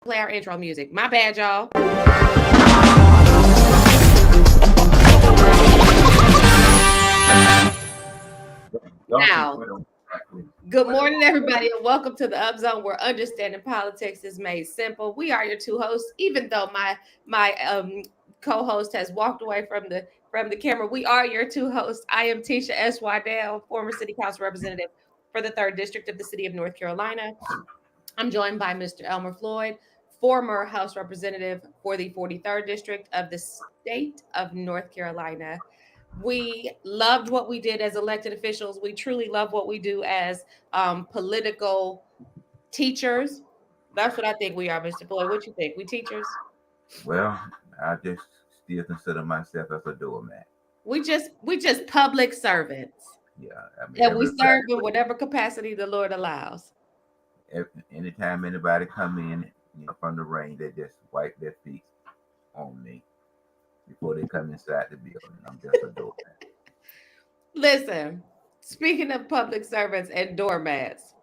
Play our intro music. My bad, y'all. Now, good morning, everybody, and welcome to the Up Zone, where understanding politics is made simple. We are your two hosts, even though my co-host has walked away from the camera. We are your two hosts. I am Tisha S. Waddell, former City Council representative for the 3rd District of the City of North Carolina. I'm joined by Mr. Elmer Floyd, former House Representative for the 43rd District of the State of North Carolina. We loved what we did as elected officials. We truly love what we do as political teachers. That's what I think we are, Mr. Floyd. What you think? We teachers? Well, I just still consider myself as a doormat. We just public servants. Yeah, I mean And we everybody. serve in whatever capacity the Lord allows. Anytime anybody come in, from the rain, they just wipe their feet on me before they come inside the building. I'm just a doormat. Listen, speaking of public servants and doormats,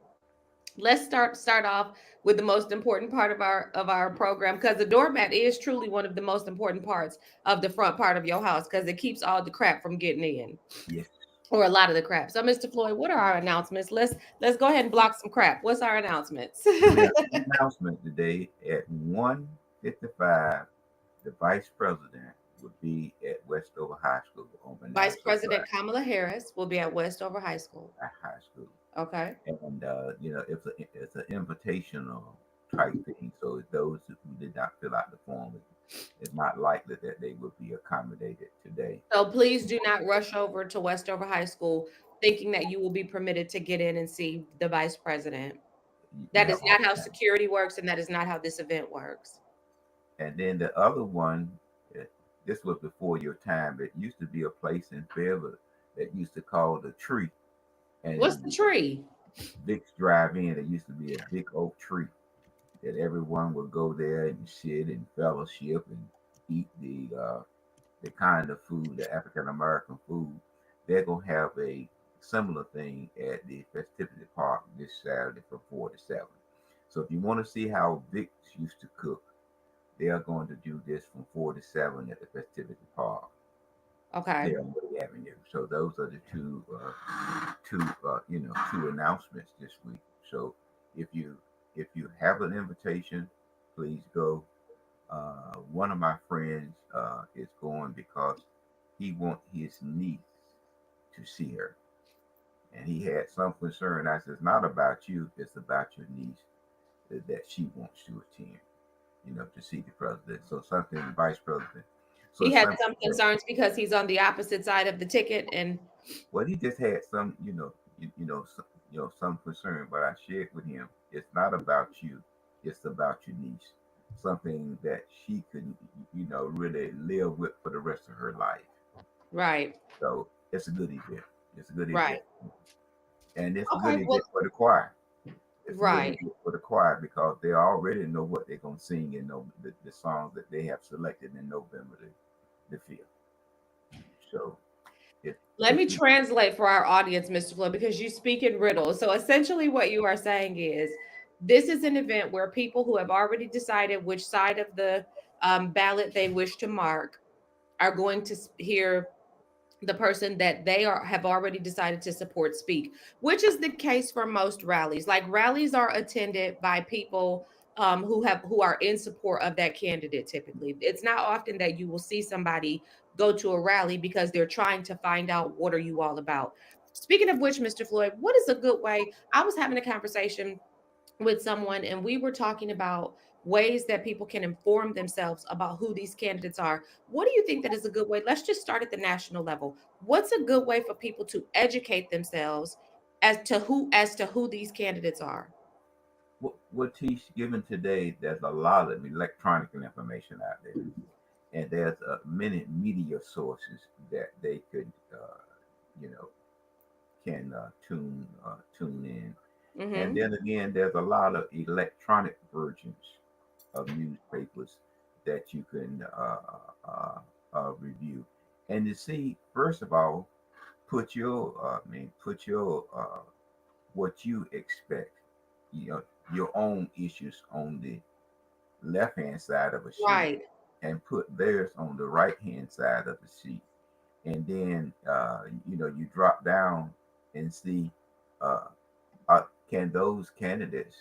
let's start off with the most important part of our program, because the doormat is truly one of the most important parts of the front part of your house, because it keeps all the crap from getting in, Yes. or a lot of the crap. So, Mr. Floyd, what are our announcements? Let's go ahead and block some crap. What's our announcements? We have an announcement today at 1:55. The vice president would be at Westover High School on the Vice National President Kamala Harris will be at Westover High School. High School. Okay. And it's an invitational type thing. So those who did not fill out the form, it's not likely that they will be accommodated today. So please do not rush over to Westover High School thinking that you will be permitted to get in and see the vice president. You That have is all not how time. security works, and that is not how this event works. And then the other one, uh, this was before your time. It used to be a place in Fayetteville that used to call the Tree, What's and the tree? Vic's Drive In. It used to be a big oak tree that everyone would go there and sit and fellowship and eat the kind of food, the African American food. They're gonna have a similar thing at the Festivity Park this Saturday from 4 to 7. So if you want to see how Vic used to cook, they are going to do this from 4 to 7 at the Festivity Park Okay. there on Woody Avenue. So those are the two announcements this week. So if you have an invitation, please go. One of my friends is going because he wants his niece to see her, and he had some concern. I said, "It's not about you; it's about your niece that she wants to attend. To see the president. So something, vice president. So He it's had something some that, concerns because he's on the opposite side of the ticket, and well, he just had some, some concern. But I shared with him, it's not about you; it's about your niece. Something that she could, really live with for the rest of her life. right, So it's a good event. It's a good event, right. and it's a good Okay, well, event for the choir. It's a good right. event for the choir because they already know what they're gonna sing and know the songs that they have selected in November the 5th. So it, Let if me you translate for our audience, Mr. Floyd, because you speak in riddles. So essentially, what you are saying is this is an event where people who have already decided which side of the ballot they wish to mark are going to hear the person that they have already decided to support speak, which is the case for most rallies. Like, rallies are attended by people who are in support of that candidate. Typically, it's not often that you will see somebody go to a rally because they're trying to find out what are you all about. Speaking of which, Mr. Floyd, what is a good way? I was having a conversation with someone, and we were talking about ways that people can inform themselves about who these candidates are. What do you think that is a good way? Let's just start at the national level. What's a good way for people to educate themselves as to who these candidates are? what he's given today, there's a lot of electronic information out there, and there's many media sources that they could, you know, can tune in. And Mm-hmm. then again, there's a lot of electronic versions of newspapers that you can review. And to see, first of all, put your what you expect, you know, your own issues on left hand side of a sheet Right. and put theirs on the right hand side of the sheet, and then you drop down and see uh, can those candidates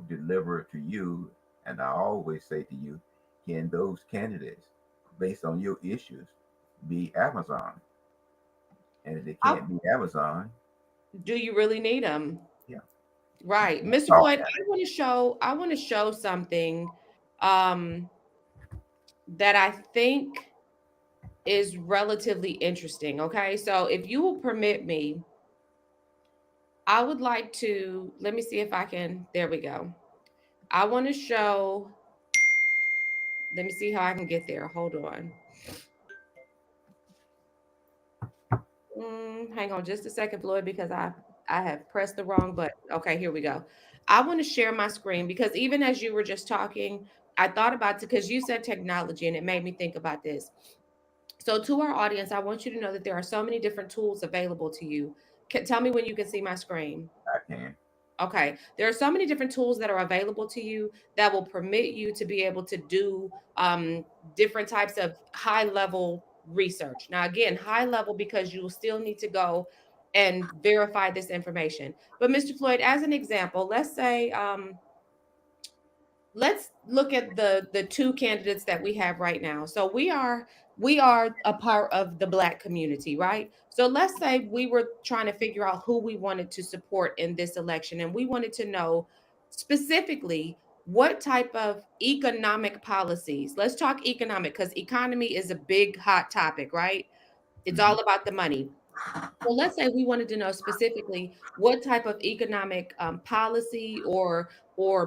deliver to you. And I always say to you, can those candidates, based on your issues, be Amazon? And if they I, can't be Amazon, do you really need them? yeah, Right. Mr. talk Floyd, at I want to show something um that I think is relatively interesting. Okay. So if you will permit me, I would like to let me see if I can. There we go. I want to show, let me see how I can get there. Hold on. Hang on just a second, Floyd, because I have pressed the wrong button. Okay, here we go. I want to share my screen because even as you were just talking, I thought about it because you said technology and it made me think about this. So, to our audience, I want you to know that there are so many different tools available to you. Tell me when you can see my screen. I can. Okay. There are so many different tools that are available to you that will permit you to be able to do different types of high level research. Now, again, high level because you will still need to go and verify this information. But, Mr. Floyd, as an example, let's say, let's look at the two candidates that we have right now. So we are a part of the Black community, right? So let's say we were trying to figure out who we wanted to support in this election, and we wanted to know specifically what type of economic policies. Let's talk economic because economy is a big hot topic, right? It's Hmm. all about the money. Well, let's say we wanted to know specifically what type of economic policy or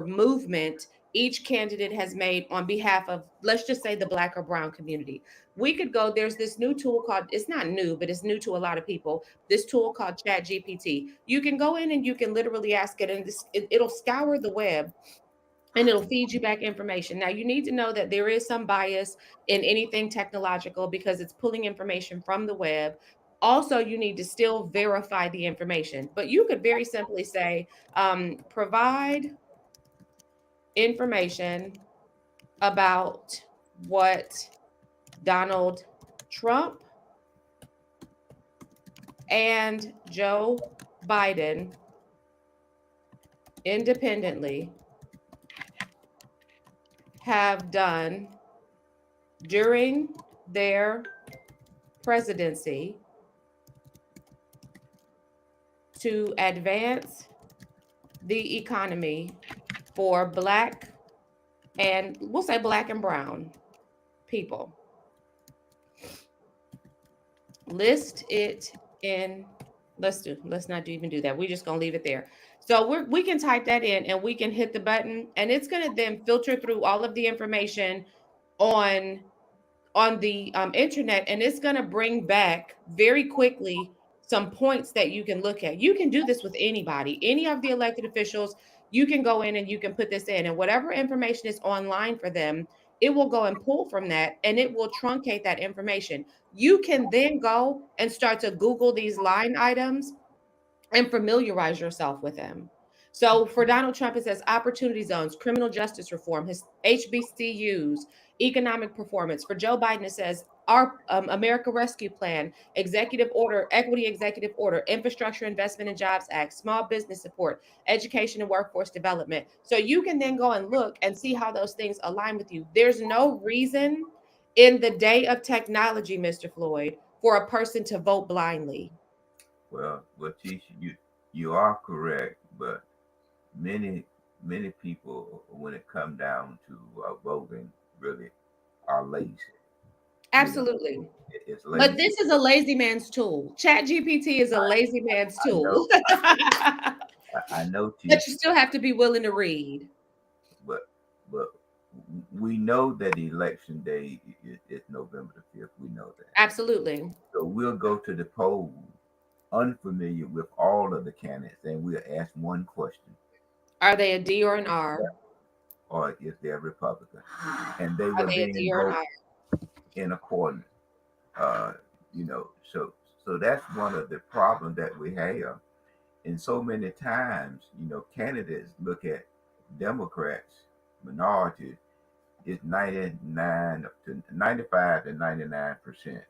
movement each candidate has made on behalf of, let's just say, the Black or Brown community. We could go. There's this new tool called. It's not new, but it's new to a lot of people. This tool called Chat GPT. You can go in and you can literally ask it, and it'll scour the web and it'll feed you back information. Now, you need to know that there is some bias in anything technological because it's pulling information from the web. Also, you need to still verify the information, but you could very simply say, provide information about what Donald Trump and Joe Biden independently have done during their presidency to advance the economy for Black and we'll say Black and Brown people. List it in, let's not even do that. We're just gonna leave it there. So we can type that in and we can hit the button and it's gonna then filter through all of the information on the internet, and it's going to bring back very quickly some points that you can look at. You can do this with anybody, any of the elected officials. You can go in and you can put this in, and whatever information is online for them, it will go and pull from that and it will truncate that information. You can then go and start to Google these line items and familiarize yourself with them. So for Donald Trump, it says opportunity zones, criminal justice reform, his HBCUs, economic performance. For Joe Biden, it says our America Rescue Plan, executive order, equity executive order, infrastructure investment and jobs act, small business support, education and workforce development. So you can then go and look and see how those things align with you. There's no reason in the day of technology, Mr. Floyd, for a person to vote blindly. Well, Tisha, you are correct, but many many people, when it come down to voting, really are lazy. You know, Absolutely. it's But lazy. this is a lazy man's tool. Chat GPT is a lazy man's I know, tool. I know, But you Tisha, still have to be willing to read. but but we know that election day is November the 5th. We know that. Absolutely. So we'll go to the poll unfamiliar with all of the candidates, and we'll ask one question: Are they a D or an R? or if they're Republican, and they Are will they a then D or an vote R? in accordance. Uh, so that's one of the problems that we have. And so many times, candidates look at Democrats minority is 95 to 99%.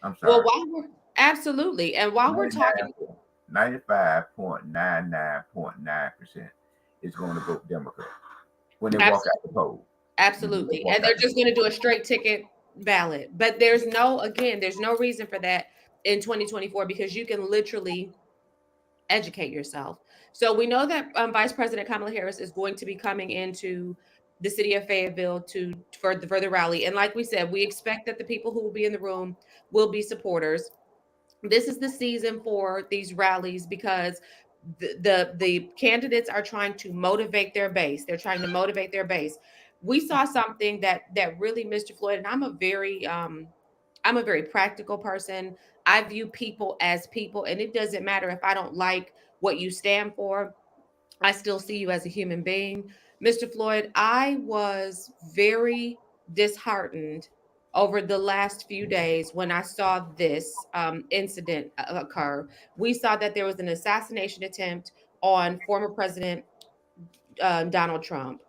I'm Well, sorry, while we're absolutely, and while we're 99, talking, 95.99.9% is going to vote Democrat when they walk out the absolutely, poll. When they absolutely, walk and out they're the just poll. going to do a straight ticket ballot. But there's no, again, there's no reason for that in 2024 because you can literally educate yourself. So we know that Vice President Kamala Harris is going to be coming into the city of Fayetteville for the rally, and like we said, we expect that the people who will be in the room will be supporters. This is the season for these rallies because the candidates are trying to motivate their base. They're trying to motivate their base. We saw something that really, Mr. Floyd, and I'm a very practical person. I view people as people, and it doesn't matter if I don't like what you stand for. I still see you as a human being. Mr. Floyd, I was very disheartened over the last few days when I saw this incident occur. We saw that there was an assassination attempt on former President Donald Trump.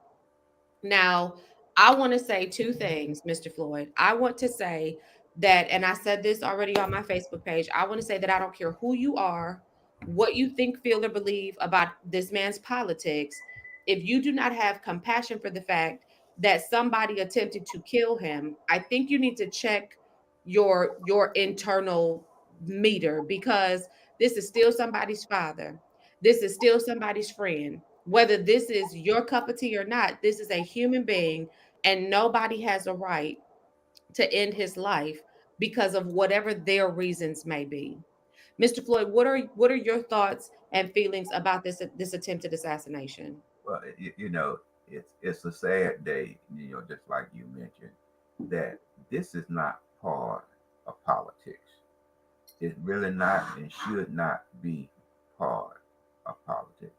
Now, I want to say two things, Mr. Floyd. I want to say that, and I said this already on my Facebook page, I want to say that I don't care who you are, what you think, feel, or believe about this man's politics. If you do not have compassion for the fact that somebody attempted to kill him, I think you need to check your internal meter because this is still somebody's father. This is still somebody's friend. Whether this is your cup of tea or not, this is a human being, and nobody has a right to end his life because of whatever their reasons may be. Mr. Floyd, what are your thoughts and feelings about this attempted assassination? Well, it's a sad day, just like you mentioned, that this is not part of politics. It's really not and should not be part of politics.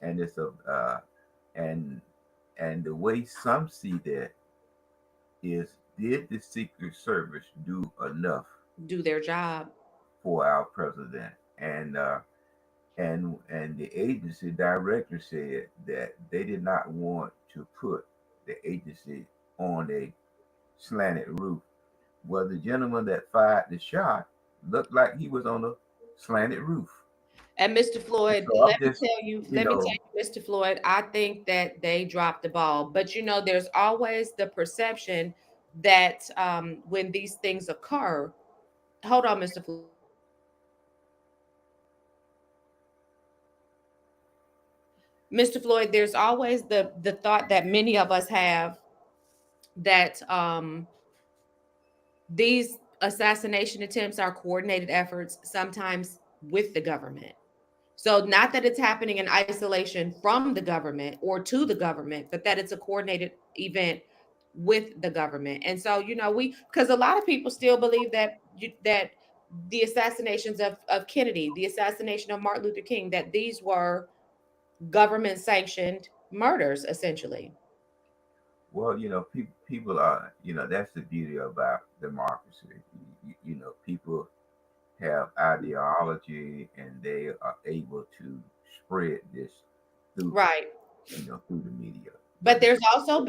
And it's a and and the way some see that is, did the Secret Service do enough Do their job. for our president? And the agency director said that they did not want to put the agency on a slanted roof. Well, the gentleman that fired the shot looked like he was on a slanted roof. And Mr. And Floyd, so I'm just, you let me know, tell you, Mr. Floyd, I think that they dropped the ball. But there's always the perception that when these things occur, hold on, Mr. Floyd. Mr. Floyd, there's always the thought that many of us have that these assassination attempts are coordinated efforts, sometimes with the government. So, not that it's happening in isolation from the government or to the government, but that it's a coordinated event with the government. And so, because a lot of people still believe that the assassinations of Kennedy, the assassination of Martin Luther King, that these were government sanctioned murders, essentially. people are, that's the beauty about democracy. People have ideology and they are able to spread this through, Right. through the media. But But there's also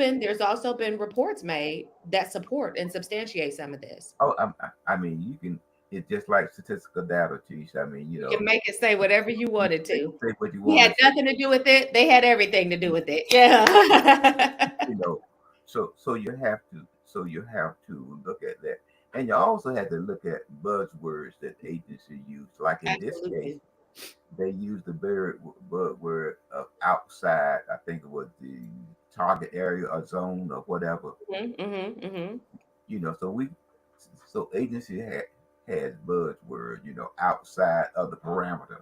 been reports made that support and substantiate some of this. oh, I mean, you can. It's just like statistical data, Tish. I mean, You can make it say whatever you wanted they to. can say what you He want had to say. nothing to do with it. They had everything to do with it. Yeah. You know, so you have to look at that, and you also have to look at buzzwords that agency use. Like in this case, Absolutely. they used the buzzword of outside. I think it was the target area or zone or whatever. Mhm, mhm, mhm. So agency has buzzword, outside of the parameter,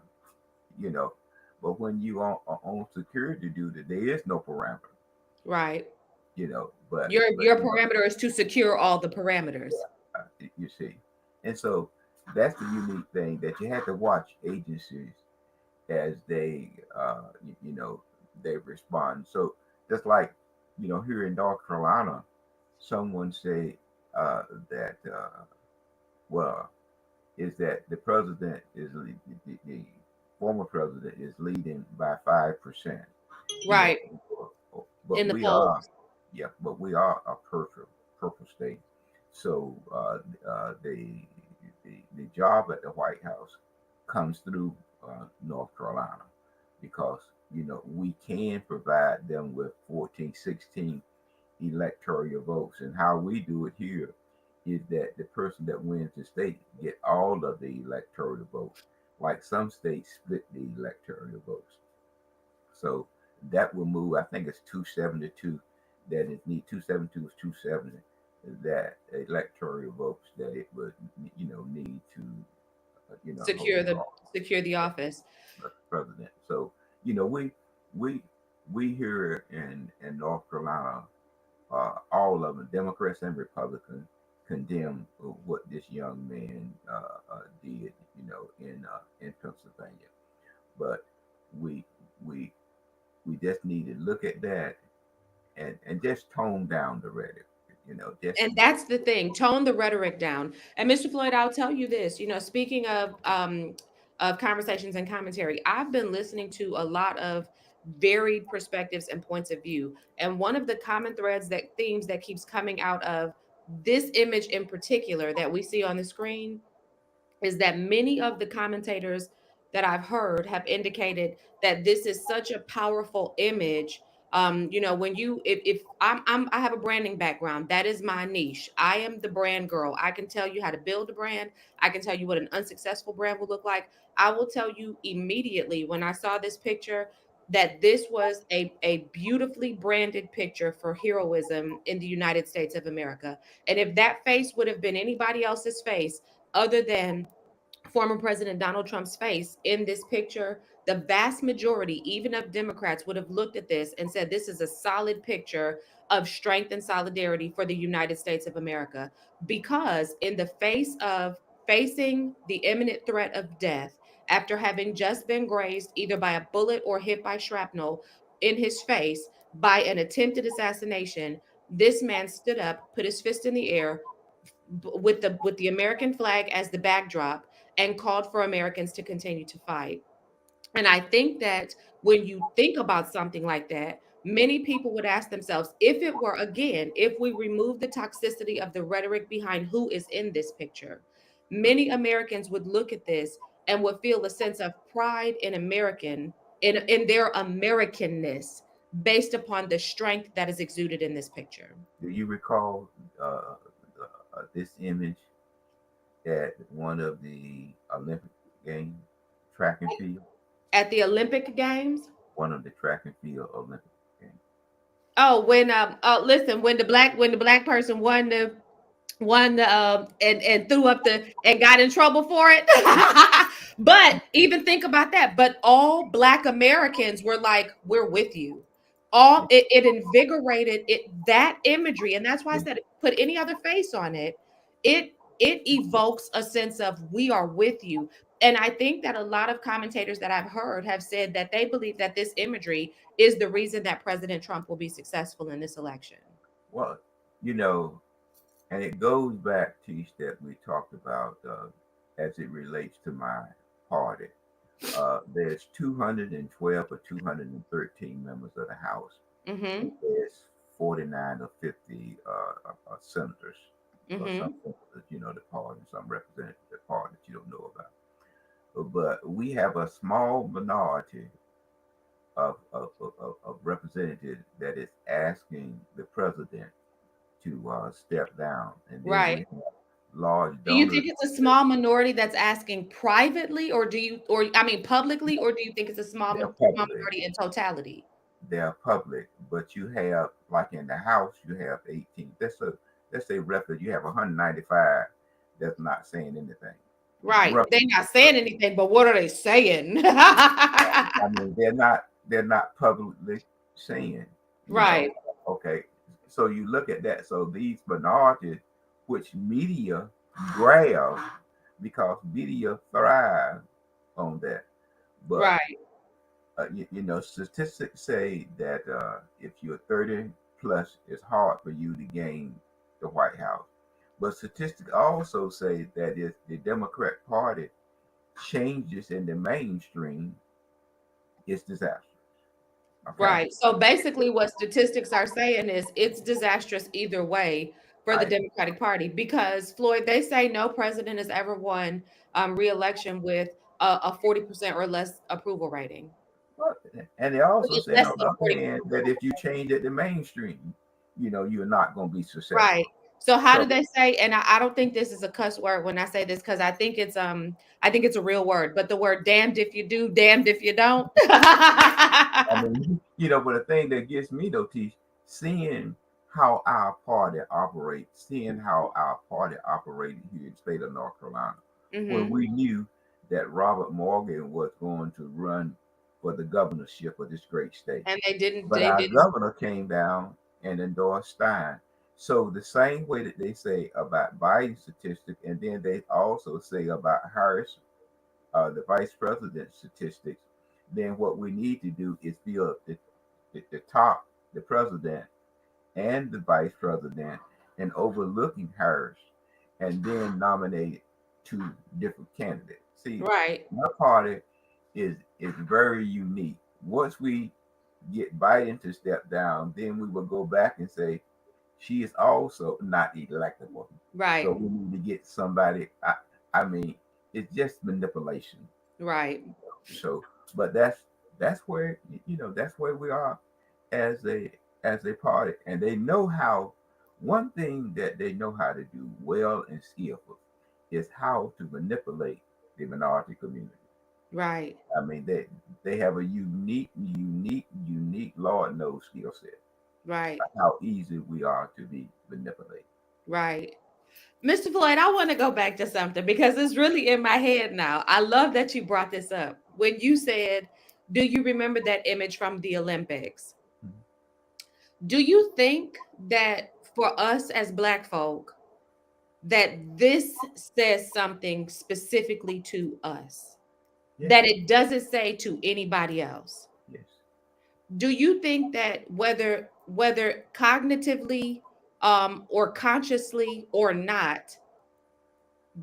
you know. But when you on security duty, there is no parameter, Right. you know. But Your parameter is to secure all the parameters. you see, and so that's the unique thing that you have to watch agencies as they respond. So just like here in North Carolina, someone say that well is that the president is the former president is leading by 5%. You know, Right. but in the we are, polls. yeah, but we are a purple state. So the job at the White House comes through North Carolina because we can provide them with 14, 16 electoral votes, and how we do it here is that the person that wins the state get all of the electoral votes. Like some states split the electoral votes. So that will move. I think it's 272 that it need 272 is 270 that electoral votes that it would need to secure hold the off secure the office. the president. So we we we here in North Carolina, all of them, Democrats and Republicans, condemn what this young man did, in Pennsylvania. But we we we just need to look at that and just tone down the rhetoric. Just And that's the thing, tone the rhetoric down. And Mr. Floyd, I'll tell you this, speaking of conversations and commentary, I've been listening to a lot of varied perspectives and points of view. And one of the common threads, that themes that keeps coming out of this image in particular that we see on the screen, is that many of the commentators that I've heard have indicated that this is such a powerful image. When you, if I have a branding background, that is my niche. I am the brand girl. I can tell you how to build a brand. I can tell you what an unsuccessful brand will look like. I will tell you immediately when I saw this picture that this was a beautifully branded picture for heroism in the United States of America. And if that face would have been anybody else's face, other than former President Donald Trump's face in this picture, the vast majority, even of Democrats, would have looked at this and said, this is a solid picture of strength and solidarity for the United States of America. Because in the face of facing the imminent threat of death, after having just been grazed either by a bullet or hit by shrapnel in his face by an attempted assassination, this man stood up, put his fist in the air, with the American flag as the backdrop, and called for Americans to continue to fight. And I think that when you think about something like that, many people would ask themselves, if it were, again, if we remove the toxicity of the rhetoric behind who is in this picture, many Americans would look at this and would feel a sense of pride in in their Americanness, based upon the strength that is exuded in this picture. do you recall this image at one of the Olympic Games, track and field? At the Olympic Games. One of the track and field Olympic Games. Oh, when listen, when the black person won and threw up the and got in trouble for it. But even think about that. But all black Americans were like, "We're with you." It invigorated that imagery, and that's why I Yeah. said, put any other face on it. It evokes a sense of, we are with you. And I think that a lot of commentators that I've heard have said that they believe that this imagery is the reason that President Trump will be successful in this election. Well, you know, and it goes back to that we talked about as it relates to my party. There's 212 or 213 members of the House, and Mm-hmm. there's 49 or 50 senators, or some Mm-hmm. senators, the party, some representatives of the party that you don't know about. But we have a small minority of representatives that is asking the president to step down, and then we Right. have large Do you donors. think it's a small minority that's asking privately, or I mean, publicly, or do you think it's a They're small public, minority in totality? they're public, but you have, like in the House, you have 18. Let's say roughly you have 195 that's not saying anything. Right. They're Roughly, not saying anything, but what are they saying? I mean, they're not publicly saying, you know, Right. okay. So you look at that. So these minorities, which media grab, because media thrive on that. But Right. statistics say that if you're 30 plus, it's hard for you to gain the White House. But statistics also say that if the Democrat Party changes in the mainstream, it's disastrous. Okay. Right. So basically, what statistics are saying is it's disastrous either way for the Right. Democratic Party because Floyd, they say no president has ever won re-election with a 40% or less approval rating. Well, and they also With said less on than the other 40 hand that if you change it to mainstream, you're not going to be Right. successful. So how do So they say, and I don't think this is a cuss word when I say this because I think it's a real word, but the word damned if you do, damned if you don't. I mean, but the thing that gets me though, Teach, seeing how our party operates, seeing how our party operated here in the state of North Carolina, when Hmm. we knew that Robert Morgan was going to run for the governorship of this great state. And they didn't But they our didn't governor came down and endorsed Stein. So the same way that they say about Biden's statistics, and then they also say about Harris, the vice president's statistics, then what we need to do is build the top, the president and the vice president, and overlooking Harris, and then nominate two different candidates. See, right. my party is very unique. Once we get Biden to step down, then we will go back and say she is also not electable. So Right. we need to get somebody. I mean, it's just manipulation. Right. So, but that's where that's where we are as a party, and they know how. One thing that they know how to do well and skillful is how to manipulate the minority community. Right. I mean, they have a unique Lord knows skill set. Right. How easy we are to be manipulated. Right. Mr. Floyd, I want to go back to something because it's really in my head now. I love that you brought this up. When you said, do you remember that image from the Olympics? Mhm. Do you think that for us as Black folk, that this says something specifically to us, Yes, that it doesn't say to anybody else? yes. Do you think that whether cognitively or consciously or not,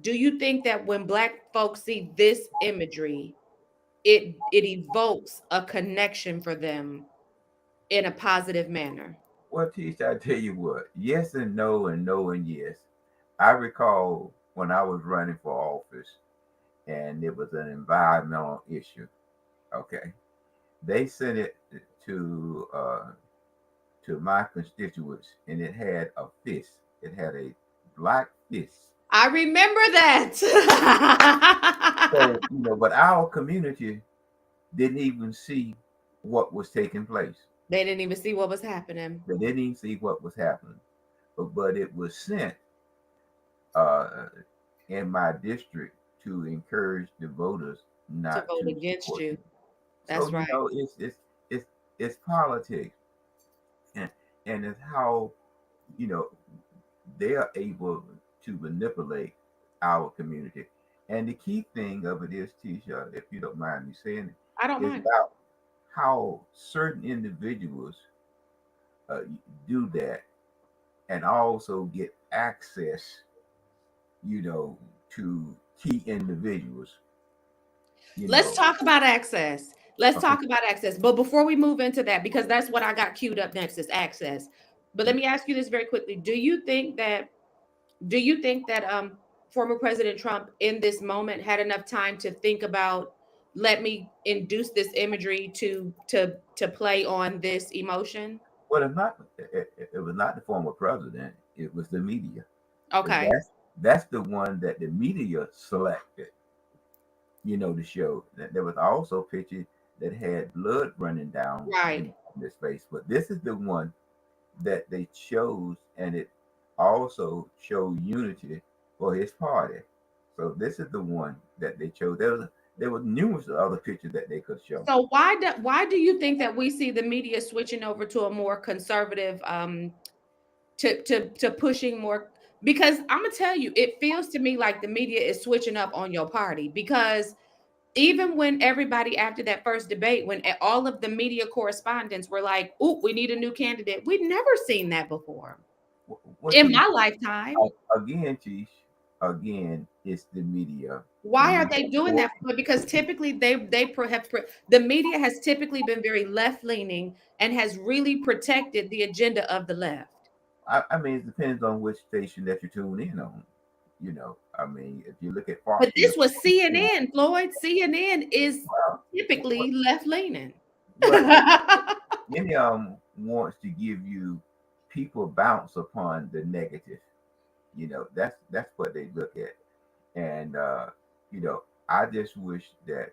do you think that when Black folks see this imagery, it evokes a connection for them in a positive manner? Well, Teach, I tell you what, yes and no, and no and yes. I recall when I was running for office, and it was an environmental issue. Okay, they sent it to uh, to my constituents, and it had a fist. It had a black fist. I remember So that. but our community didn't even see what was taking place. They didn't even see what was happening They didn't even see what was happening. But it was sent uh, in my district to encourage the voters to not vote to against support you. me. So That's right. it's politics, and it's how you know they are able to manipulate our community. And the key thing of it is, Tisha, if you don't mind me saying I don't it, is mind. about how certain individuals uh, do that and also get access, you know, to key individuals, you Let's know. talk about access. Let's Okay. talk about access. But before we move into that, because that's what I got queued up next is access. But let me ask you this very quickly. Do you think that former President Trump in this moment had enough time to think about, let me induce this imagery to play on this emotion? Well, it was not the former president. It was the media. Okay. That's the one that the media selected, to show. That there was also pictures that had blood running down Right. in his face. But this is the one that they chose, and it also showed unity for his party. So this is the one that they chose. There was numerous other pictures that they could show. So why do you think that we see the media switching over to a more conservative to pushing more, because I'm gonna tell you, it feels to me like the media is switching up on your party because even when everybody after that first debate, when all of the media correspondents were like, "Ooh, we need a new candidate," we'd never seen that before What in Tish, my lifetime. again, Tish, again, it's the media. Why and are they doing that? Because typically the media has typically been very left leaning and has really protected the agenda of the left. I mean, it depends on which station that you tune in on. I mean, if you look at Fox But this News, was CNN, Floyd. CNN is well, typically left leaning. but many of them wants to give you people bounce upon the negative. That's what they look at, and you know, I just wish that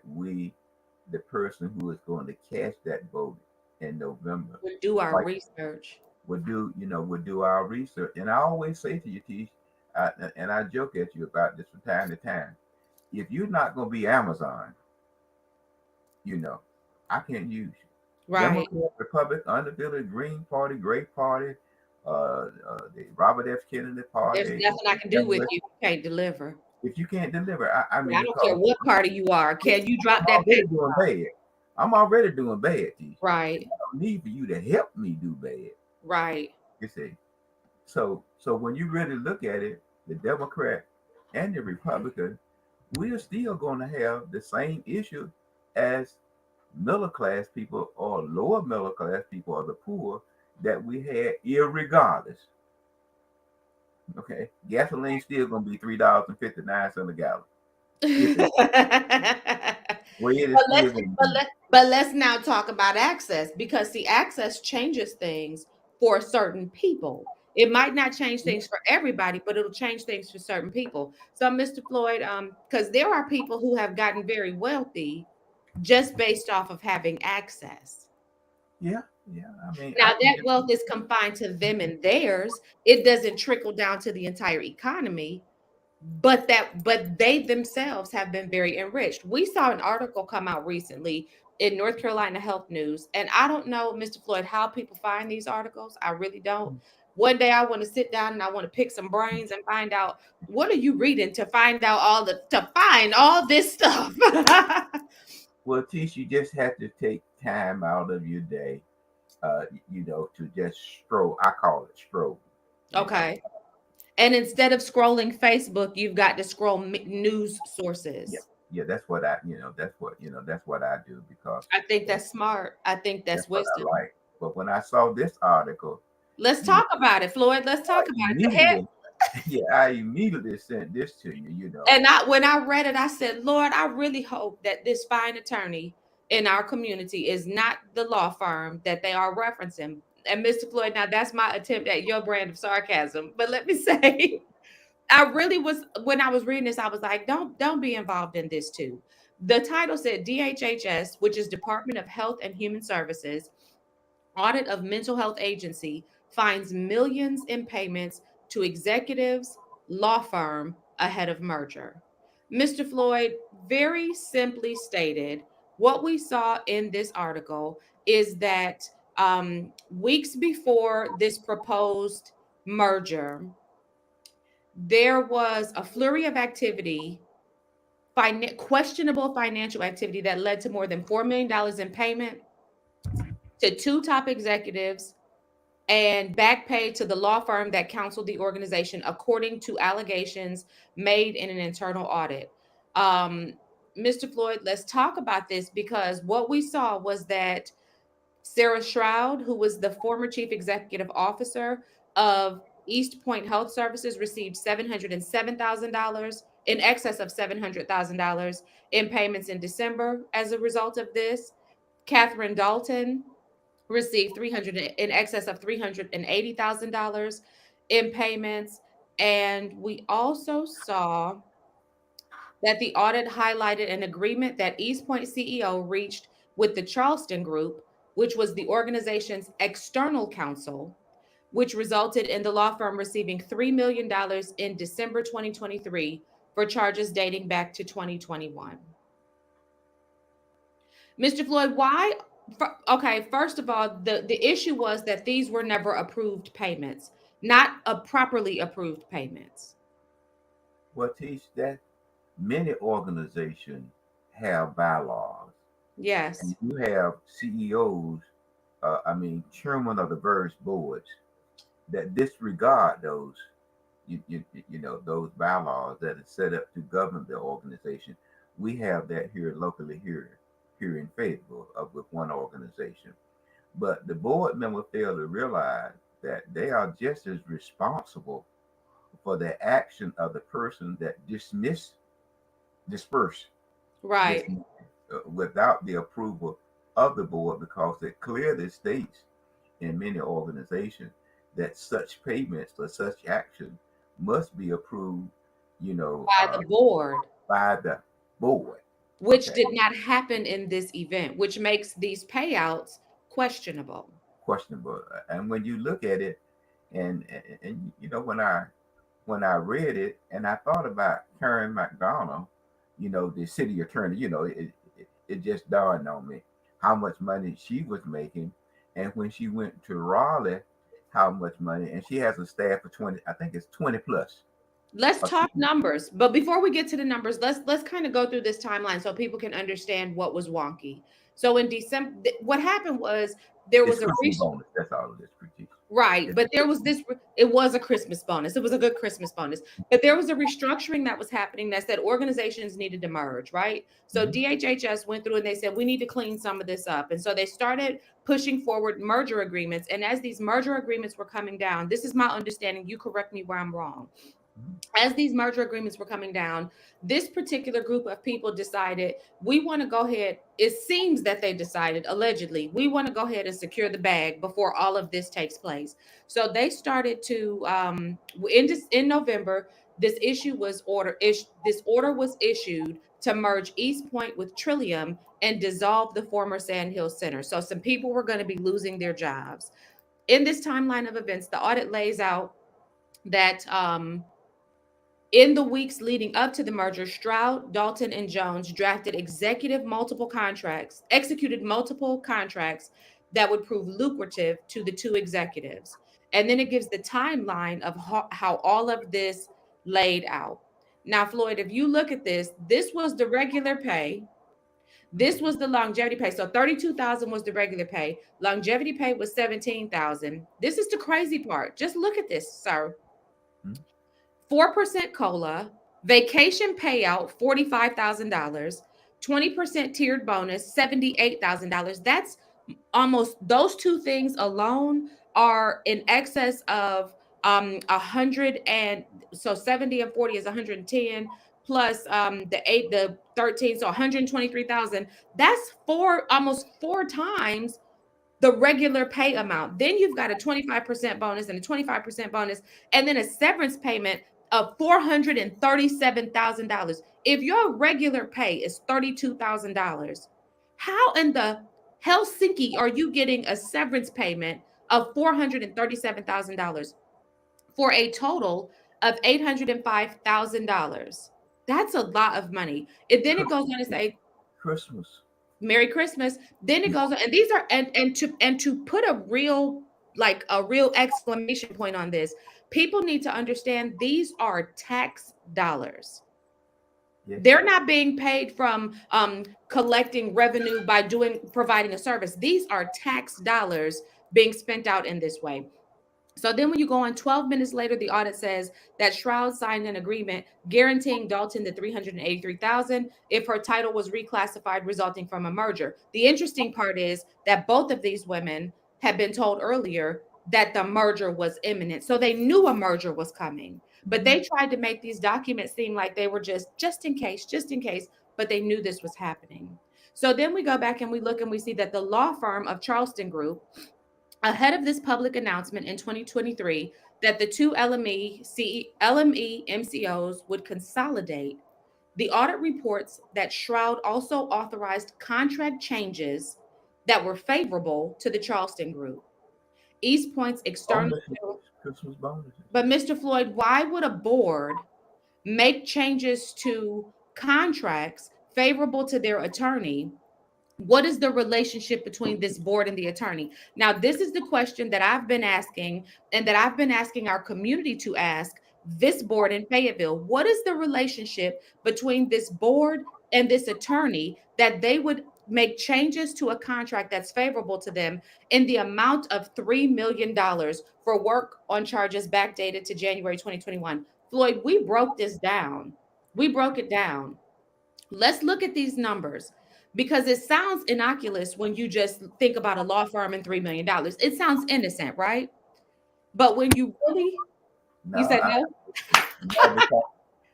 the person who is going to cast that vote in November, Would do our like research. would do our research. And I always say to you, Tish, and I joke at you about this from time to time. If you're not going to be Amazon, you know, I can't use you. Right. Democrat, Republic, Undervillage, Green Party, Great Party, the Robert F. Kennedy There's Party, nothing I can do with you if you can't deliver. if you can't deliver, I And I mean, don't care because what party you are. Can you drop I'm that already paper? doing bad. I'm already doing bad, Tish. Right. I don't need for you to help me do bad. Right. You see. So when you really look at it, the Democrat and the Republican, we're still going to have the same issue as middle class people or lower middle class people or the poor that we had irregardless. Okay, gasoline still going to be $3.59 a gallon. Is it? Well, it is But still going to be. let's now talk about access, because see, access changes things for certain people. It might not change things for everybody, but it'll change things for certain people. So, Mr. Floyd, because there are people who have gotten very wealthy just based off of having access. Yeah, yeah. I mean, Now, I can that just. wealth is confined to them and theirs. It doesn't trickle down to the entire economy, but they themselves have been very enriched. We saw an article come out recently in North Carolina Health News, and I don't know, Mr. Floyd, how people find these articles. I really don't. One day I want to sit down and I want to pick some brains and find out, what are you reading to find out to find all this stuff. Well, Tish, you just have to take time out of your day, to just stroll. I call it stroll. You know, Okay. And instead of scrolling Facebook, you've got to scroll news yeah, sources. yeah. That's what I do because I think that, that's smart. I think that's that's what I wisdom. like. But when I saw this article, Let's you know, talk about it, Floyd. Let's I talk about it. immediately, yeah, I immediately sent this to you. And when I read it, I said, Lord, I really hope that this fine attorney in our community is not the law firm that they are referencing. And Mr. Floyd, now that's my attempt at your brand of sarcasm. But let me say, I really was, when I was reading this, I was like, don't be involved in this too. The title said DHHS, which is Department of Health and Human Services, audit of mental health agency finds millions in payments to executives, law firm ahead of merger. Mr. Floyd, very simply stated, what we saw in this article is that weeks before this proposed merger, there was a flurry of activity, questionable financial activity that led to more than $4 million in payment to two top executives and back pay to the law firm that counseled the organization, according to allegations made in an internal audit. Um, Mr. Floyd, let's talk about this, because what we saw was that Sarah Shroud, who was the former chief executive officer of East Point Health Services, received $707,000, in excess of $700,000 in payments in December as a result of this. Catherine Dalton received 300 in excess of $380,000 in payments. And we also saw that the audit highlighted an agreement that East Point CEO reached with the Charleston Group, which was the organization's external counsel, which resulted in the law firm receiving $3 million in December 2023 for charges dating back to 2021. Mr. Floyd, why? Okay, first of all, the issue was that these were never approved payments, not a properly approved payments. well, Tish, that many organizations have bylaws, and Yes. you have CEOs. I mean, chairman of the various boards that disregard those. those bylaws that are set up to govern the organization. We have that here locally here in Fayetteville with one organization. But the board member failed to realize that they are just as responsible for the action of the person that disperse this Right. without the approval of the board, because it clearly states in many organizations that such payments or such action must be approved, you know, By uh, the board, by the board. which Okay, did not happen in this event, which makes these payouts questionable. questionable. And when you look at it, and when I read it, and I thought about Karen McDonald, the city attorney, it just dawned on me how much money she was making, and when she went to Raleigh, how much money, and she has a staff of 20, I think it's 20 plus. Let's Of talk people. numbers. But before we get to the numbers, let's kind of go through this timeline so people can understand what was wonky. So in December, what happened was there It's was a Christmas bonus. That's all it is, critiques. right, It's but there was this, it was a Christmas bonus. It was a good Christmas bonus. But there was a restructuring that was happening that said organizations needed to merge, right? So mhm, DHHS went through and they said, we need to clean some of this up. And so they started pushing forward merger agreements. And as these merger agreements were coming down, this is my understanding. You correct me where I'm wrong. mhm, As these merger agreements were coming down, this particular group of people decided we want to go ahead. It seems that they decided, allegedly, we want to go ahead and secure the bag before all of this takes place. So they started to in November. This order was issued to merge East Point with Trillium and dissolve the former Sand Hill Center. So some people were going to be losing their jobs. In this timeline of events, the audit lays out that in the weeks leading up to the merger, Stroud, Dalton, and Jones executed multiple contracts that would prove lucrative to the two executives. And then it gives the timeline of how all of this laid out. Now, Floyd, if you look at this, this was the regular pay. This was the longevity pay. So 32,000 was the regular pay. Longevity pay was 17,000. This is the crazy part. Just look at this, sir. mhm. 4% COLA, vacation payout, $45,000, 20% tiered bonus, $78,000. That's almost, those two things alone are in excess of 100, and so 70 and 40 is 110 plus the 13, so 123,000. That's almost four times the regular pay amount. Then you've got a 25% bonus and a 25% bonus, and then a severance payment of $437,000. If your regular pay is $32,000, how in the Helsinki are you getting a severance payment of $437,000 for a total of $805,000? That's a lot of money. Then it goes on to say Christmas. Merry Christmas. Then it goes on, and these are and to put a real, like a real exclamation point on this, people need to understand these are tax dollars. Yes. They're not being paid from collecting revenue by providing a service. These are tax dollars being spent out in this way. So then when you go on 12 minutes later, the audit says that Shroud signed an agreement guaranteeing Dalton the 383,000 if her title was reclassified resulting from a merger. The interesting part is that both of these women had been told earlier that the merger was imminent. So they knew a merger was coming. But Mhm. they tried to make these documents seem like they were just in case, but they knew this was happening. So then we go back and we look and we see that the law firm of Charleston Group, ahead of this public announcement in 2023 that the two LME MCOs would consolidate, the audit reports that Shroud also authorized contract changes that were favorable to the Charleston Group. East Point's external, Bonuses. Christmas bonuses. but Mr. Floyd, why would a board make changes to contracts favorable to their attorney? What is the relationship between this board and the attorney? Now, this is the question that I've been asking and that I've been asking our community to ask this board in Fayetteville. What is the relationship between this board and this attorney that they would make changes to a contract that's favorable to them in the amount of $3 million for work on charges backdated to January 2021. Floyd, we broke this down. We broke it down. Let's look at these numbers because it sounds innocuous when you just think about a law firm and $3 million. It sounds innocent, right? But when you really, No, you said no? no, because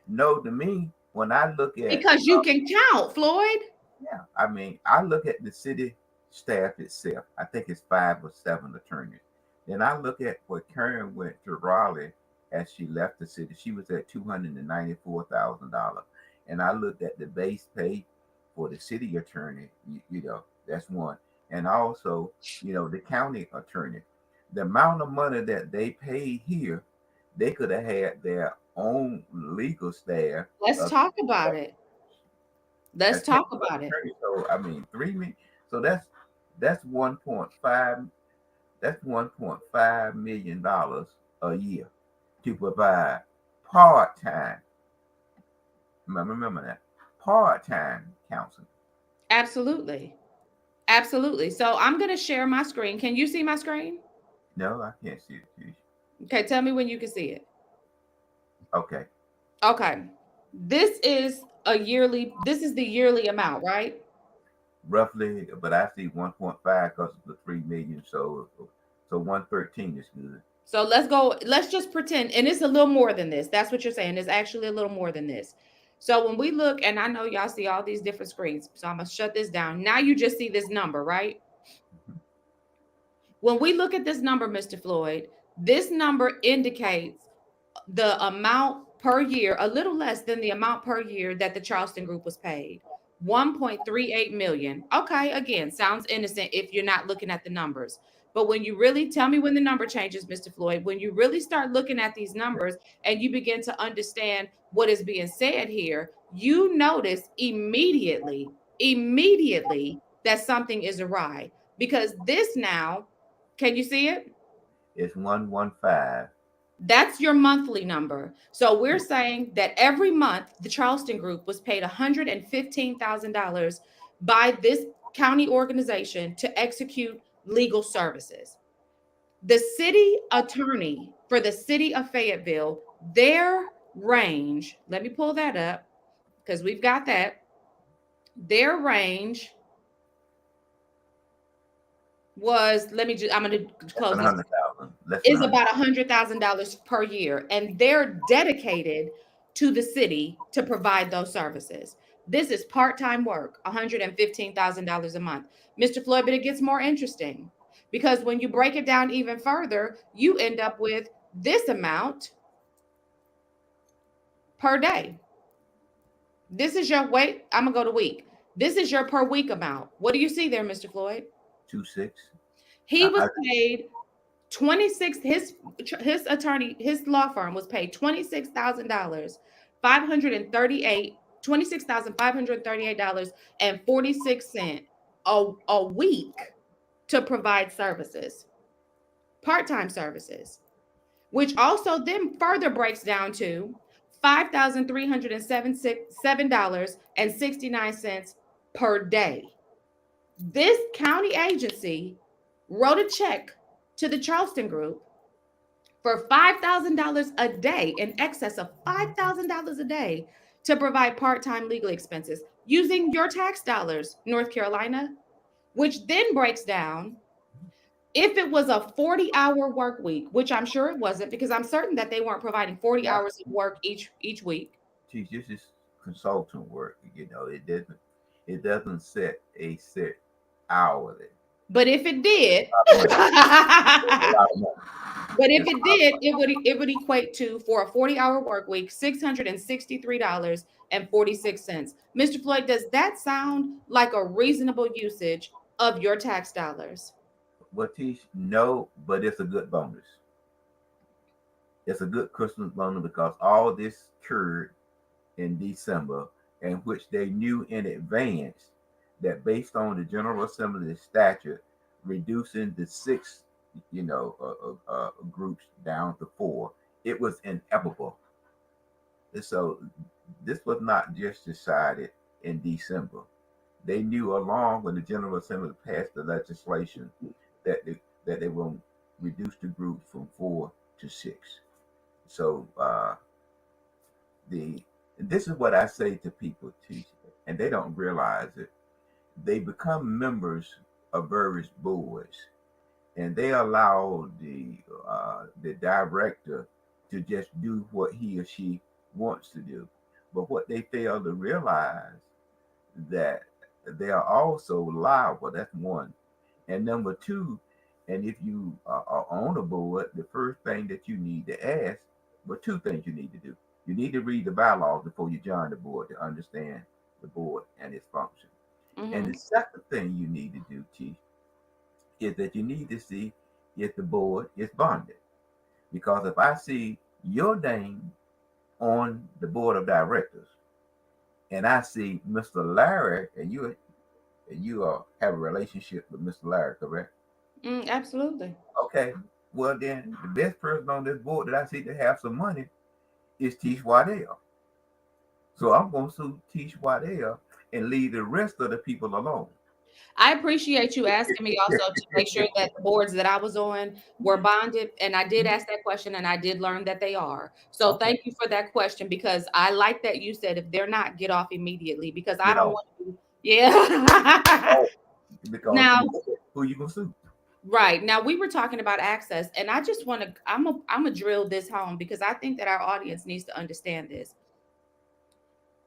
no, to me, when I look at, Because you can count, Floyd. yeah, I mean, I look at the city staff itself. I think it's 5 or 7 attorneys. Then I look at what Karen went to Raleigh as she left the city. She was at $294,000, and I looked at the base pay for the city attorney. That's one, and also, the county attorney. The amount of money that they paid here, they could have had their own legal staff. Let's Of, talk about it. Let's talk about it. so I mean, 3 million. So that's 1.5. That's $1.5 million a year to provide part-time. Remember that, part-time counseling. Absolutely. Absolutely. So I'm going to share my screen. Can you see my screen? No, I can't see it. Okay, tell me when you can see it. Okay. Okay. This is the yearly amount, right? Roughly, but I see 1.5 because of the 3 million. So 113 is good. So let's just pretend, and it's a little more than this. That's what you're saying. It's actually a little more than this. So when we look, and I know y'all see all these different screens, so I'm gonna shut this down. Now you just see this number, right? When we look at this number, Mr. Floyd, this number indicates the amount per year, a little less than the amount per year that the Charleston Group was paid. 1.38 million. Okay, again, sounds innocent if you're not looking at the numbers. But when you really tell me when the number changes, Mr. Floyd, when you really start looking at these numbers and you begin to understand what is being said here, you notice immediately that something is awry. Because this now, can you see it? It's 115. That's your monthly number. So we're saying that every month the Charleston Group was paid $115,000 by this county organization to execute legal services. The city attorney for the city of Fayetteville, their range, let me pull that up because we've got that. Their range was, I'm going to close this. 100,000. Is about $100,000 per year, and they're dedicated to the city to provide those services. This is part-time work, $115,000 a month. Mr. Floyd, but it gets more interesting because when you break it down even further, you end up with this amount per day. This is your wait. I'm gonna go to week. This is your per week amount. What do you see there, Mr. Floyd? 2.6. He was paid 26. His attorney, his law firm was paid $26,000, $26,538.46 a week to provide services, part-time services, which also then further breaks down to $5,307.69 per day. This county agency wrote a check to the Charleston Group for $5,000 a day, in excess of $5,000 a day, to provide part-time legal expenses using your tax dollars, North Carolina, which then breaks down if it was a 40-hour work week, which I'm sure it wasn't, because I'm certain that they weren't providing 40 hours of work each week. Geez, this is consultant work. It doesn't set a set hourly. But if it did, it would equate to, for a 40-hour work week, $663.46. Mr. Floyd, does that sound like a reasonable usage of your tax dollars? Well, Tish, no, but it's a good bonus. It's a good Christmas bonus because all this occurred in December, in which they knew in advance that based on the General Assembly statute reducing the 6 groups down to 4, it was inevitable. So this was not just decided in December. They knew along when the General Assembly passed the legislation that they will reduce the group from 4 to 6. So the this is what I say to people, teach, and they don't realize it. They become members of various boards, and they allow the director to just do what he or she wants to do. But what they fail to realize that they are also liable. That's one. And number two, and if you are on a board, the first thing that you need to ask, well, two things you need to do. You need to read the bylaws before you join the board to understand the board and its function. And Mm-hmm. the second thing you need to do, Chief, is that you need to see if the board is bonded. Because if I see your name on the board of directors, and I see Mr. Larry, and you have a relationship with Mr. Larry, correct? Absolutely. Okay. Well, then the best person on this board that I see to have some money is Tish Waddell. So I'm going to sue Tish Waddell and leave the rest of the people alone. I appreciate you asking me also to make sure that the boards that I was on were bonded. And I did ask that question and I did learn that they are. So Okay. thank you for that question because I like that you said if they're not, get off immediately because I Get don't off. want to. Yeah. Oh, because Now, who you going to sue? right. Now we were talking about access and I just want to I'm a drill this home because I think that our audience needs to understand this.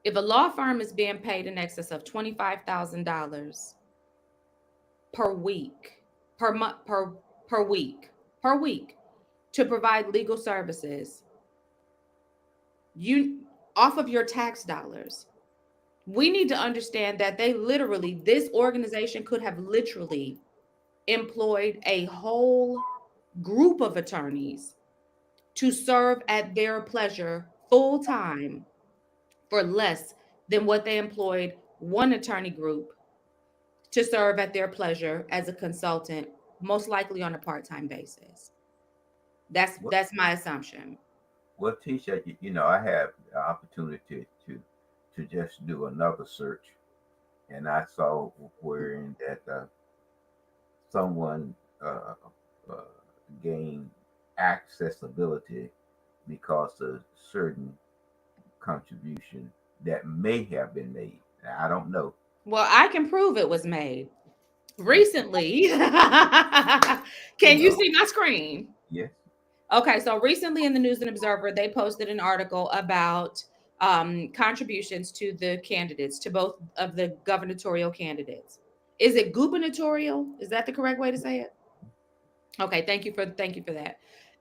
If a law firm is being paid in excess of $25,000 per week, per month, per week to provide legal services, you off of your tax dollars. We need to understand that this organization could have literally employed a whole group of attorneys to serve at their pleasure full time for less than what they employed one attorney group to serve at their pleasure as a consultant, most likely on a part-time basis. What? That's my assumption. Well, Tisha, I have the opportunity to just do another search, and I saw wherein that someone uh, gained accessibility because of certain contribution that may have been made. Now, I don't know. Well, I can prove it was made recently. You Can you know, see my screen? yes. Okay, so recently in the News and Observer, they posted an article about contributions to the candidates, to both of the gubernatorial candidates. Is it gubernatorial? Is that the correct way to say it? Okay, thank you for that.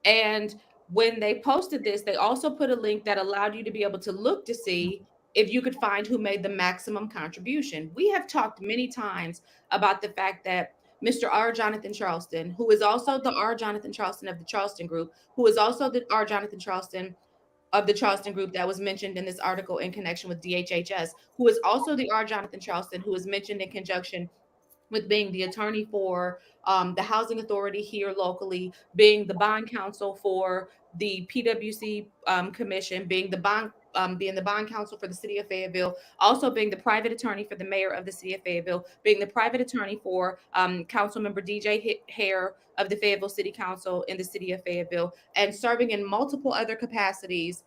And when they posted this, they also put a link that allowed you to be able to look to see if you could find who made the maximum contribution. We have talked many times about the fact that Mr. R. Jonathan Charleston, who is also the R. Jonathan Charleston of the Charleston Group, who is also the R. Jonathan Charleston of the Charleston Group that was mentioned in this article in connection with DHHS, who is also the R. Jonathan Charleston, who is mentioned in conjunction with being the attorney for the housing authority here locally, being the bond counsel for the PWC commission, being the bond counsel for the city of Fayetteville, also being the private attorney for the mayor of the city of Fayetteville, being the private attorney for council member DJ Hare of the Fayetteville City Council in the city of Fayetteville, and serving in multiple other capacities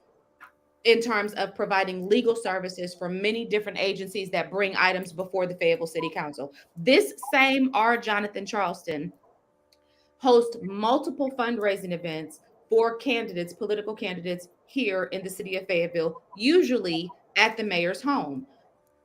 in terms of providing legal services for many different agencies that bring items before the Fayetteville City Council. This same R. Jonathan Charleston hosts multiple fundraising events for candidates, political candidates here in the city of Fayetteville, usually at the mayor's home.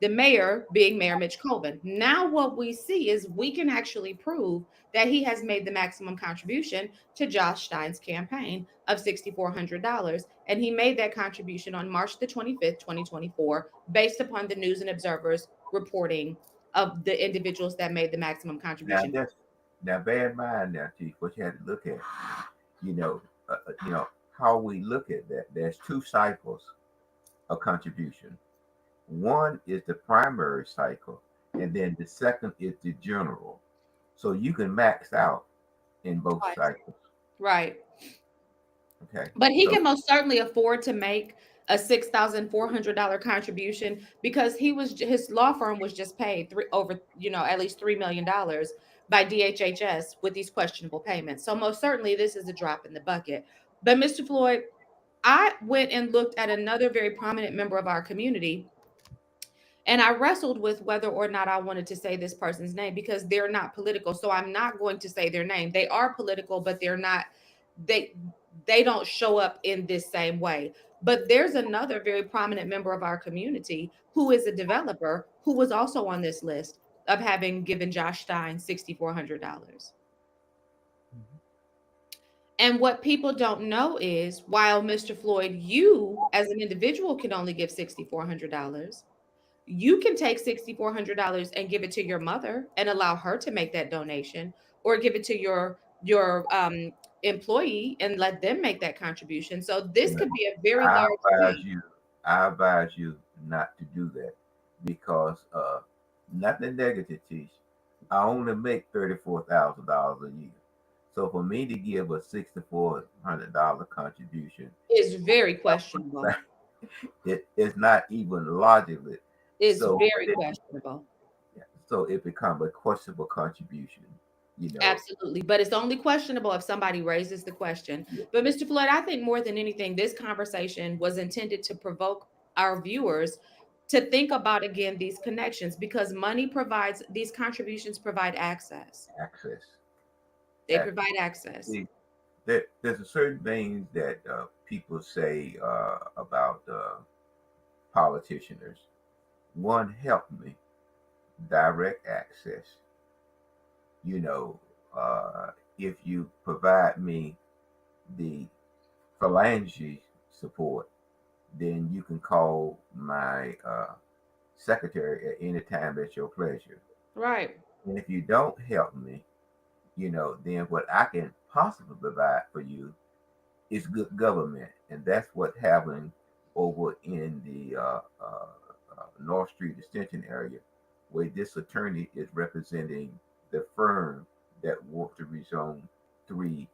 The mayor being Mayor Mitch Colvin. Now, what we see is we can actually prove that he has made the maximum contribution to Josh Stein's campaign of $6,400. And he made that contribution on March the 25th, 2024, based upon the News and Observer's reporting of the individuals that made the maximum Now contribution. that's now bear in mind now, Chief, what you had to look at. You know, how we look at that. There's two cycles of contribution. One is the primary cycle, and then the second is the general. So you can max out in both cycles. Right. Okay. But he So can most certainly afford to make a $6,400 contribution because his law firm was just paid at least $3 million by DHHS with these questionable payments. So most certainly this is a drop in the bucket. But Mr. Floyd, I went and looked at another very prominent member of our community, and I wrestled with whether or not I wanted to say this person's name because they're not political. So I'm not going to say their name. They are political, but they're not, they they don't show up in this same way. But there's another very prominent member of our community who is a developer who was also on this list of having given Josh Stein $6,400. And what people don't know is while Mr. Floyd, you as an individual can only give $6,400, you can take $6,400 and give it to your mother and allow her to make that donation, or give it to your employee and let them make that contribution. So this Yeah. could be a very I large advise fee. you. I advise you not to do that because nothing negative, Tish. I only make $34,000 a year. So for me to give a $6,400 contribution, Is very questionable. it's not even logically. Is So very questionable. so it becomes a questionable contribution. You know, Absolutely. But it's only questionable if somebody raises the question. yeah, But Mr. Floyd, I think more than anything, this conversation was intended to provoke our viewers to think about again these connections, because money provides, these contributions provide access. access. They provide access. See, there's a certain things that people say about politicians. One, help me, direct access. You know, if you provide me the phalange support, then you can call my secretary at any time at your pleasure. Right. And if you don't help me, then what I can possibly provide for you is good government, and that's what happened over in the North Street Extension area, where this attorney is representing the firm that wants to rezone 3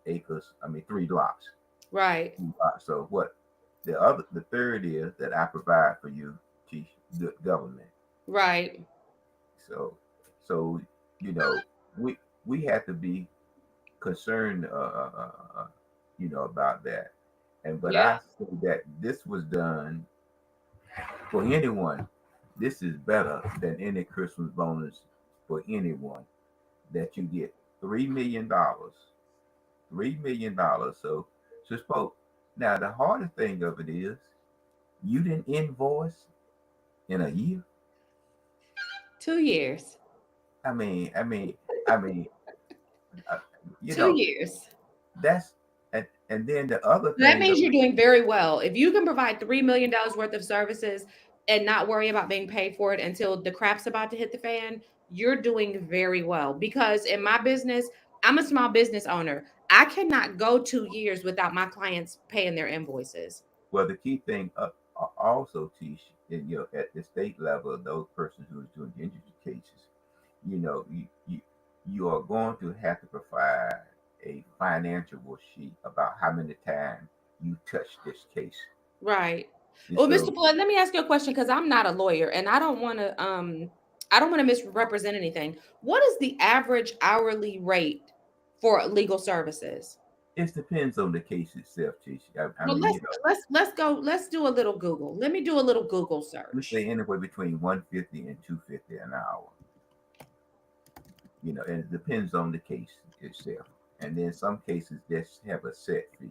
acres. I mean 3 lots. Right. So what the third is that I provide for you, teach good government. Right. So so you know we we have to be concerned about that. And but Yeah. I say that this was done for anyone. This is better than any Christmas bonus for anyone that you get $3 million. $3 million. So spoke. Now the hardest thing of it is you didn't invoice in a year. 2 years. I mean, I mean, I mean, uh, you two know, years. that's and then the other That thing means of you're doing very well. If you can provide $3 million worth of services and not worry about being paid for it until the crap's about to hit the fan, you're doing very well. Because in my business, I'm a small business owner. I cannot go 2 years without my clients paying their invoices. well, the key thing also teach at the state level, those persons who are doing the injury cases, you know, you are going to have to provide a financial sheet about how many times you touch this case. Right. And Well, Mr. so, Floyd, let me ask you a question because I'm not a lawyer and I don't want to misrepresent anything. What is the average hourly rate for legal services? it depends on the case itself, teach. I Well, mean, let's do a little Google. Let me do a little Google we search. say anywhere between 150 and 250 an hour. And it depends on the case itself. And then some cases just have a set fee.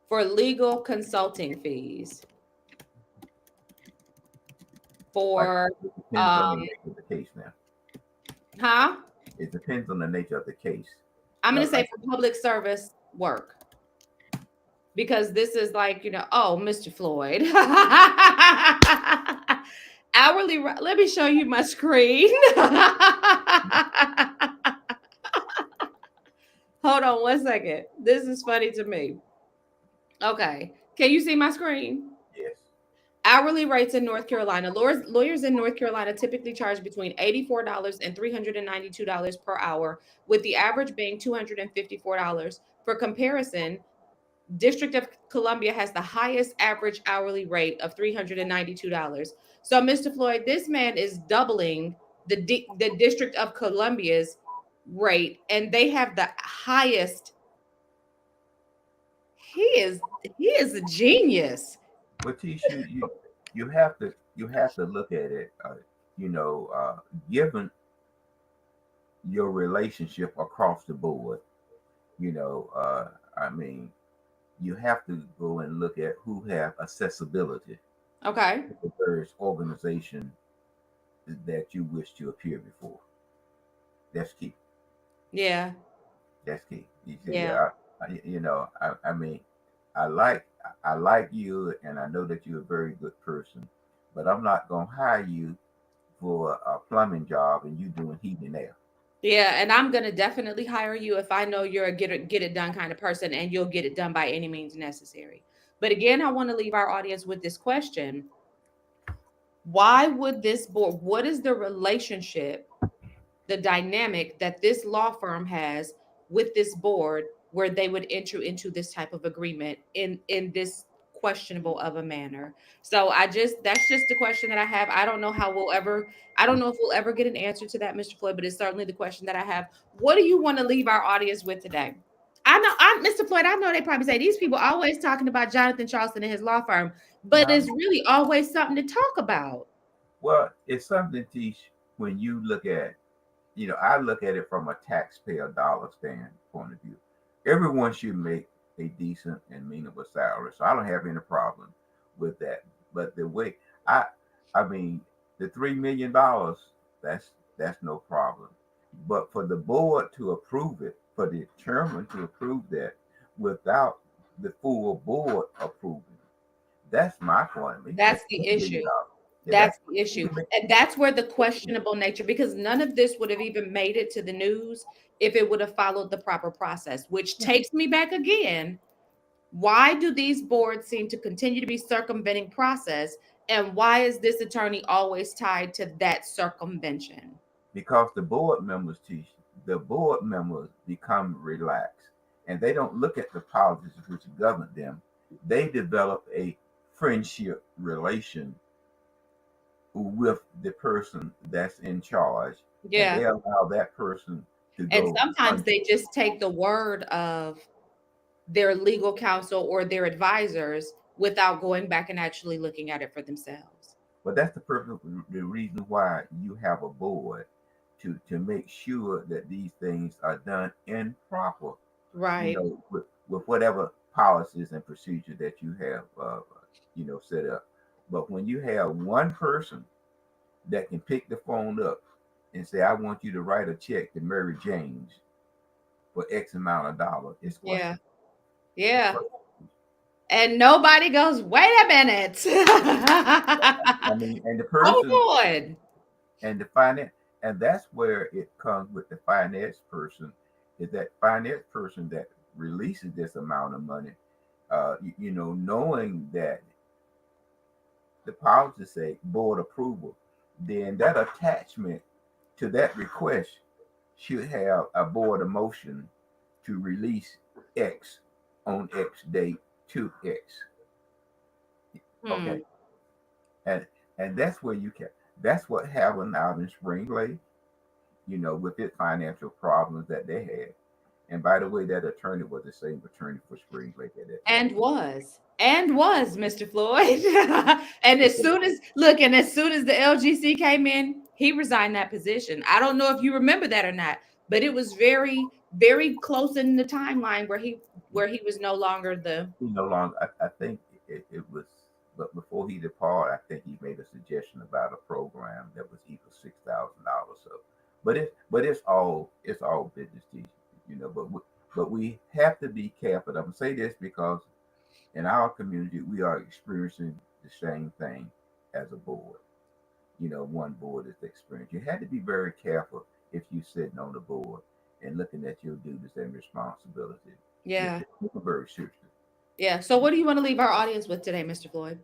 For legal consulting fees. Like For it depends on the um nature of the case now. huh? It depends on the nature of the case. I'm gonna say Like for public service work. Because this is like, oh, Mr. Floyd. Let me show you my screen. Hold on 1 second. This is funny to me. Okay. Can you see my screen? yes, Hourly rates in North Carolina. Lawyers in North Carolina typically charge between $84 and $392 per hour, with the average being $254. For comparison, District of Columbia has the highest average hourly rate of $392. So, Mr. Floyd, this man is doubling the District of Columbia's rate, and they have the highest. He is a genius. But Tish, you have to look at it. You know, given your relationship across the board, you know, I mean, you have to go and look at who have accessibility Okay. to the various organization that you wish to appear before. That's key. Yeah. That's key. You see, Yeah. yeah, I mean, I like I like you, and I know that you're a very good person, but I'm not gonna hire you for a plumbing job and you doing heat and air. Yeah, and I'm gonna definitely hire you if I know you're a get it done kind of person and you'll get it done by any means necessary. But again, I want to leave our audience with this question. Why would this board, what is the relationship, the dynamic that this law firm has with this board where they would enter into this type of agreement in this questionable of a manner? So that's just the question that I have. I don't know if we'll ever get an answer to that, Mr. Floyd, but it's certainly the question that I have. What do you want to leave our audience with today? I know, Mr. Floyd, I know they probably say these people always talking about Jonathan Charleston and his law firm, but Now, it's really always something to talk about. well, it's something to teach when you look at, I look at it from a taxpayer dollar standpoint of view. Everyone should make a decent and meaningful salary, so I don't have any problem with that. But the way I, I mean, the $3 million, that's no problem. But for the board to approve it, for the chairman to approve that without the full board approving, that's my point. He can That's make the issue. $3 million. Yeah, That's that's the he issue. can make And that's where the questionable nature, because none of this would have even made it to the news if it would have followed the proper process, which takes me back again. Why do these boards seem to continue to be circumventing process? And why is this attorney always tied to that circumvention? because the board members become relaxed and they don't look at the policies which govern them. They develop a friendship relation with the person that's in charge, and Yeah. they allow that person to And go sometimes under. they just take the word of their legal counsel or their advisors without going back and actually looking at it for themselves. But that's the reason why you have a board to make sure that these things are done in proper, Right. with whatever policies and procedure that you have, set up. But when you have one person that can pick the phone up and say, "I want you to write a check to Mary James for X amount of dollars," it's Yeah. questionable. It's Yeah. questionable. And nobody goes, wait a minute. I mean, and the Hold person on. and the finance, and that's where it comes with the finance person, is that finance person that releases this amount of money, knowing that the policy say board approval, then that attachment to that request should have a board of motion to release X on X date to X. Okay, Hmm. and that's where you can. That's what happened out in Spring Lake, with its financial problems that they had. And by the way, that attorney was the same attorney for Spring Lake at that time. And was Mr. Floyd. And as Okay. soon as look, and as soon as the LGC came in, he resigned that position. I don't know if you remember that or not, but it was very, very close in the timeline where he was no longer the. He no longer. I think it was, but before he departed, I think he made a suggestion about a program that was equal $6,000. So, but it's all business teaching, but we have to be careful. I'm gonna say this because in our community we are experiencing the same thing as a board. One board is the experience. You had to be very careful if you're sitting on the board and looking at your duties and responsibility. You have Yeah. to take it very seriously. Yeah. So what do you want to leave our audience with today, Mr. Floyd?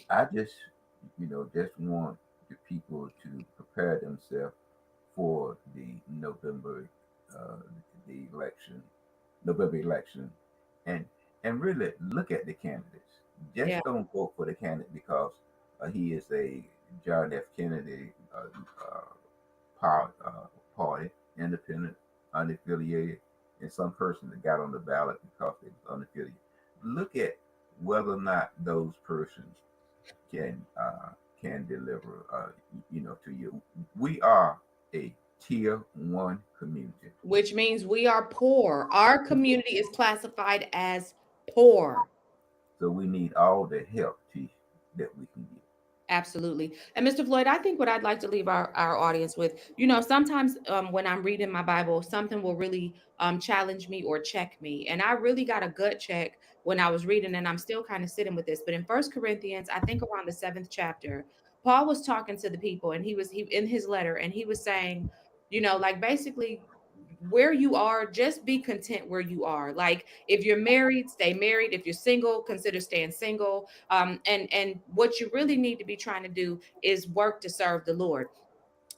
I just want the people to prepare themselves for the uh, the election, November election, and and really look at the candidates. Yeah. Just don't vote for the candidate because he is a John F. Kennedy party, independent, unaffiliated, and some person that got on the ballot because they was unaffiliated. Look at whether or not those persons can can deliver, to you. We are a tier 1 community, Which means we are poor. Our community is classified as poor. so we need all the help that we can get. Absolutely. And Mr. Floyd, I think what I'd like to leave our audience with, sometimes when I'm reading my Bible, something will really challenge me or check me. And I really got a gut check when I was reading, and I'm still kind of sitting with this. But in First Corinthians, I think around the seventh chapter, Paul was talking to the people, and he in his letter, and he was saying, like basically where you are, just be content where you are. Like if you're married, stay married. If you're single, consider staying single. And what you really need to be trying to do is work to serve the Lord.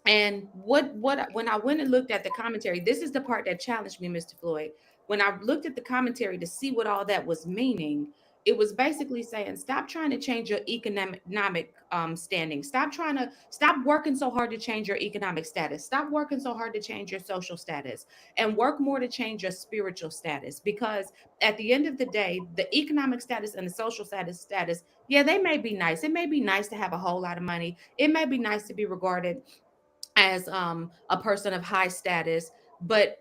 And what when I went and looked at the commentary, this is the part that challenged me, Mr. Floyd. When I looked at the commentary to see what all that was meaning, it was basically saying stop trying to change your economic standing. Stop working so hard to change your economic status. Stop working so hard to change your social status, and work more to change your spiritual status. Because at the end of the day, the economic status and the social status, yeah, they may be nice. It may be nice to have a whole lot of money. It may be nice to be regarded as a person of high status, but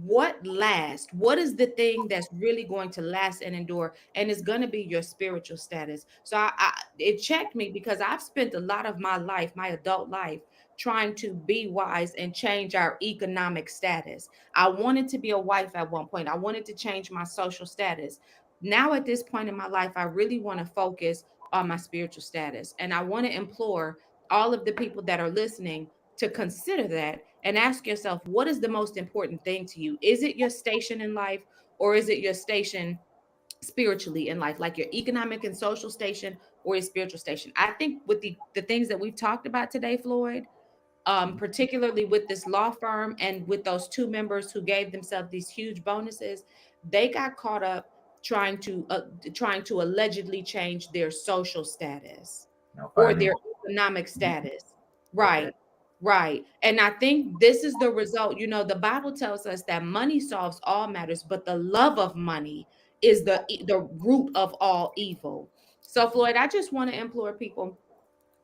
what is the thing that's really going to last and endure, and it's going to be your spiritual status. So it checked me because I've spent a lot of my life, my adult life, trying to be wise and change our economic status. I wanted to be a wife at one point. I wanted to change my social status. Now at this point in my life, I really want to focus on my spiritual status, and I want to implore all of the people that are listening to consider that and ask yourself, what is the most important thing to you? Is it your station in life, or is it your station spiritually in life, like your economic and social station or your spiritual station? I think with the things that we've talked about today, Floyd, particularly with this law firm and with those two members who gave themselves these huge bonuses, they got caught up trying to allegedly change their social status Now, or their financial. economic status. Okay. Right. Right. And I think this is the result. The Bible tells us that money solves all matters, but the love of money is the root of all evil. So Floyd, I just want to implore people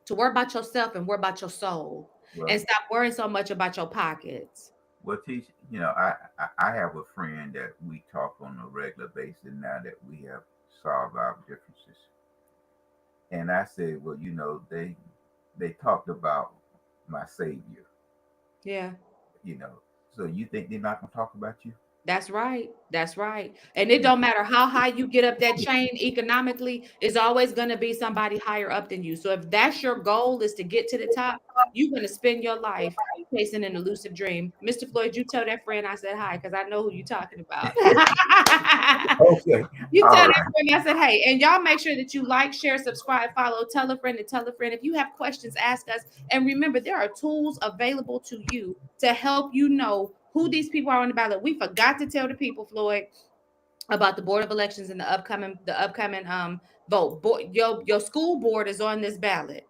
to worry about yourself and worry about your soul, and Well, stop worrying so much about your pockets. well, teach. I have a friend that we talk on a regular basis now that we have solved our differences, and I said, well, they talked about my savior, Yeah. you know. So you think they're not gonna talk about you? That's right. That's right. And it don't matter how high you get up that chain economically, it's always going to be somebody higher up than you. So if that's your goal, is to get to the top, you're going to spend your life chasing an elusive dream. Mr. Floyd, you tell that friend I said hi, because I know who you're talking about. Okay. You tell All that right. friend I said, hey, and y'all make sure that you like, share, subscribe, follow, tell a friend to tell a friend. If you have questions, ask us. And remember, there are tools available to you to help you know who these people are on the ballot. We forgot to tell the people, Floyd, about the Board of Elections and the upcoming vote. Your school board is on this ballot.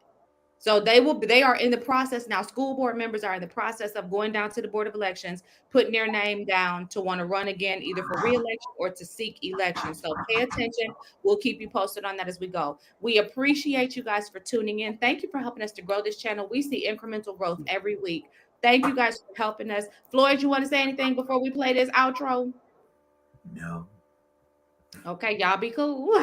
So they are in the process now. School board members are in the process of going down to the Board of Elections, putting their name down to want to run again, either for reelection or to seek election. So pay attention. We'll keep you posted on that as we go. We appreciate you guys for tuning in. Thank you for helping us to grow this channel. We see incremental growth every week. Thank you guys for helping us. Floyd, you want to say anything before we play this outro? No. Okay, y'all be cool.